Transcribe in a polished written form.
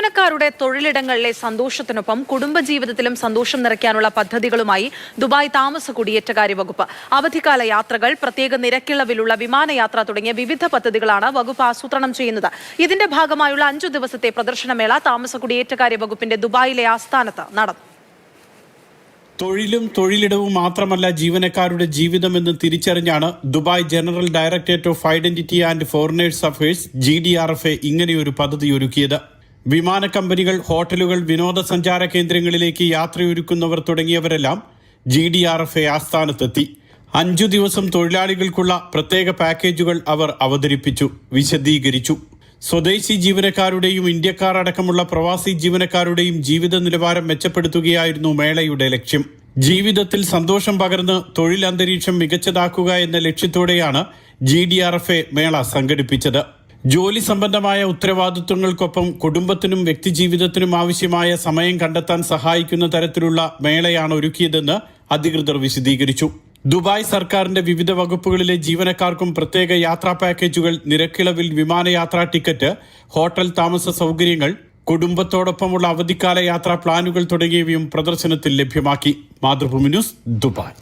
ജീവനക്കാരുടെ തൊഴിലിടങ്ങളിലെ സന്തോഷത്തിനൊപ്പം കുടുംബജീവിതത്തിലും സന്തോഷം നിറയ്ക്കാനുള്ള പദ്ധതികളുമായി ദുബായ് താമസ കുടിയേറ്റക്കാര്യ വകുപ്പ്. അവധിക്കാല യാത്രകൾ, പ്രത്യേക നിരക്കിളവിലുള്ള വിമാനയാത്ര തുടങ്ങിയ വിവിധ പദ്ധതികളാണ് വകുപ്പ് ആസൂത്രണം ചെയ്യുന്നത്. ഇതിന്റെ ഭാഗമായുള്ള 5 ദിവസത്തെ പ്രദർശനമേള താമസ കുടിയേറ്റക്കാര്യ വകുപ്പിന്റെ ദുബായിലെ ആസ്ഥാനത്ത് നടന്നു. തൊഴിലും തൊഴിലിടവും മാത്രമല്ല ജീവനക്കാരുടെ ജീവിതമെന്ന് തിരിച്ചറിഞ്ഞാണ് Dubai general directorate of identity and foreigners affairs GDRFA ഇങ്ങനെയൊരു പദ്ധതി ഒരുക്കിയത്. വിമാന കമ്പനികൾ, ഹോട്ടലുകൾ, വിനോദസഞ്ചാര കേന്ദ്രങ്ങളിലേക്ക് യാത്രയൊരുക്കുന്നവർ തുടങ്ങിയവരെല്ലാം GDRFA ആസ്ഥാനത്തെത്തി. 5 ദിവസം തൊഴിലാളികൾക്കുള്ള പ്രത്യേക പാക്കേജുകൾ അവർ അവതരിപ്പിച്ചു, വിശദീകരിച്ചു. സ്വദേശി ജീവനക്കാരുടെയും ഇന്ത്യക്കാർ അടക്കമുള്ള പ്രവാസി ജീവനക്കാരുടെയും ജീവിത നിലവാരം മെച്ചപ്പെടുത്തുകയായിരുന്നു മേളയുടെ ലക്ഷ്യം. ജീവിതത്തിൽ സന്തോഷം പകർന്ന് തൊഴിൽ അന്തരീക്ഷം മികച്ചതാക്കുക എന്ന ലക്ഷ്യത്തോടെയാണ് GDRFA മേള സംഘടിപ്പിച്ചത്. ജോലി സംബന്ധമായ ഉത്തരവാദിത്വങ്ങൾക്കൊപ്പം കുടുംബത്തിനും വ്യക്തിജീവിതത്തിനും ആവശ്യമായ സമയം കണ്ടെത്താൻ സഹായിക്കുന്ന തരത്തിലുള്ള മേളയാണ് ഒരുക്കിയതെന്ന് അധികൃതർ വിശദീകരിച്ചു. ദുബായ് സർക്കാരിന്റെ വിവിധ വകുപ്പുകളിലെ ജീവനക്കാർക്കും പ്രത്യേക യാത്രാ പാക്കേജുകൾ, നിരക്കിളവിൽ വിമാനയാത്രാ ടിക്കറ്റ്, ഹോട്ടൽ താമസ സൗകര്യങ്ങൾ, കുടുംബത്തോടൊപ്പമുള്ള അവധിക്കാല യാത്രാ പ്ലാനുകൾ തുടങ്ങിയവയും പ്രദർശനത്തിൽ ലഭ്യമാക്കി. Mathrubhumi news, Dubai.